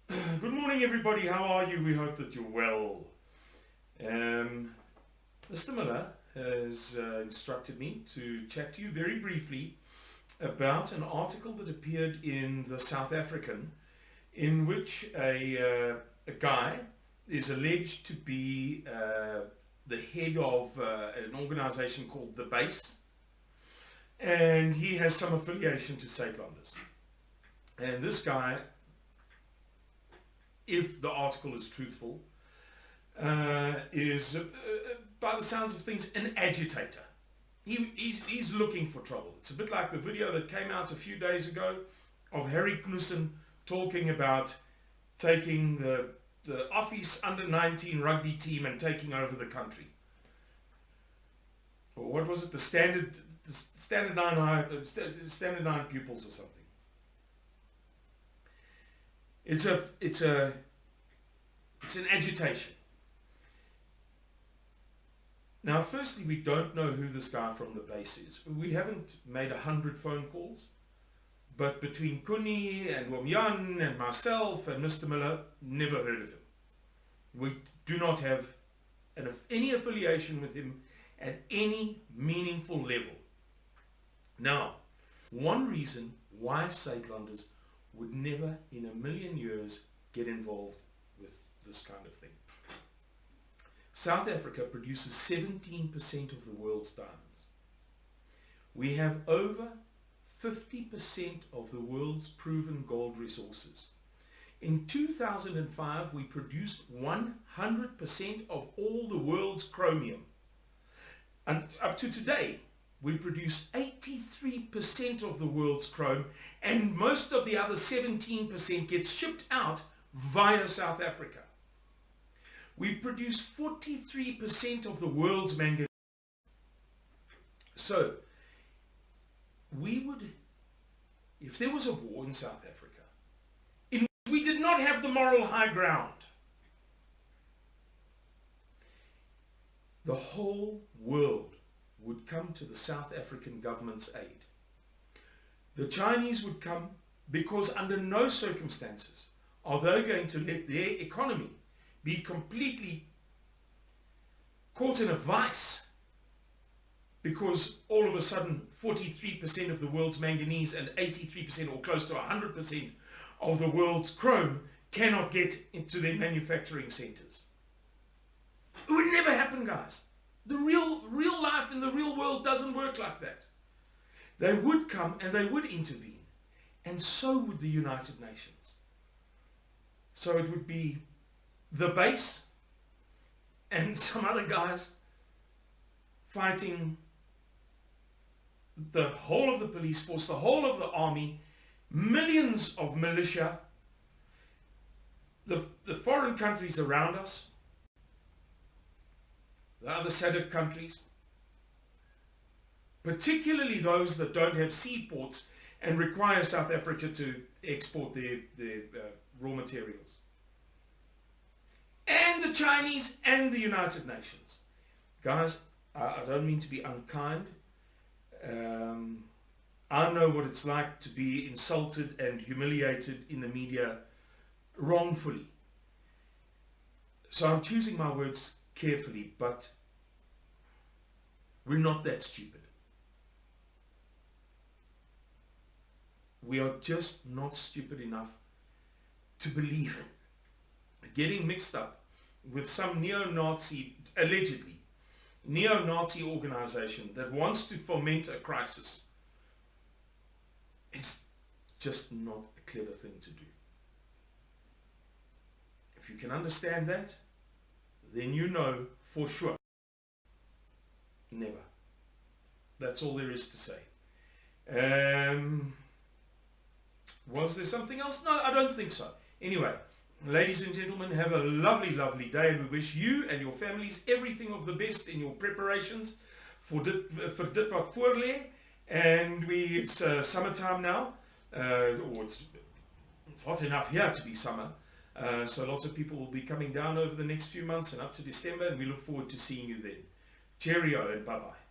Good morning, everybody. How are you? We hope that you're well. Mr. Miller has instructed me to chat to you very briefly about an article that appeared in the South African, in which a guy is alleged to be the head of an organization called the Base, and he has some affiliation to Suidlanders. And this guy, if the article is truthful, is, by the sounds of things, an agitator. He's looking for trouble. It's a bit like the video that came out a few days ago of Harry Knudsen talking about taking the Office under-19 rugby team and taking over the country. Or what was it? The Standard 9 pupils or something. It's an agitation. Now, firstly, we don't know who this guy from the Base is. We haven't made 100 phone calls, but between Kuni and Wamyan and myself and Mr. Miller, never heard of him. We do not have any affiliation with him at any meaningful level. Now, one reason why Suidlanders would never in a million years get involved with this kind of thing. South Africa produces 17% of the world's diamonds. We have over 50% of the world's proven gold resources. In 2005, we produced 100% of all the world's chromium. And up to today, we produce 83% of the world's chrome, and most of the other 17% gets shipped out via South Africa. We produce 43% of the world's manganese. So, if there was a war in South Africa, in which we did not have the moral high ground, the whole world would come to the South African government's aid. The Chinese would come because under no circumstances are they going to let their economy be completely caught in a vice because all of a sudden 43% of the world's manganese and 83% or close to 100% of the world's chrome cannot get into their manufacturing centers. It would never happen, guys. The real life in the real world doesn't work like that. They would come and they would intervene, and so would the United Nations. So it would be the Base and some other guys fighting the whole of the police force, the whole of the army, millions of militia, the foreign countries around us, the other SADC countries, particularly those that don't have seaports and require South Africa to export their raw materials, and the Chinese and the United Nations. Guys, I don't mean to be unkind. I know what it's like to be insulted and humiliated in the media wrongfully. So I'm choosing my words carefully, but we're not that stupid. We are just not stupid enough to believe it. Getting mixed up with some allegedly neo-Nazi organization that wants to foment a crisis is just not a clever thing to do. If you can understand that, then you know for sure. Never. That's all there is to say. Was there something else? No, I don't think so. Anyway, ladies and gentlemen, have a lovely, lovely day, and we wish you and your families everything of the best in your preparations for dit wat voorlê. And it's summertime now, or it's hot enough here to be summer. So lots of people will be coming down over the next few months and up to December, and we look forward to seeing you then. Cheerio and bye-bye.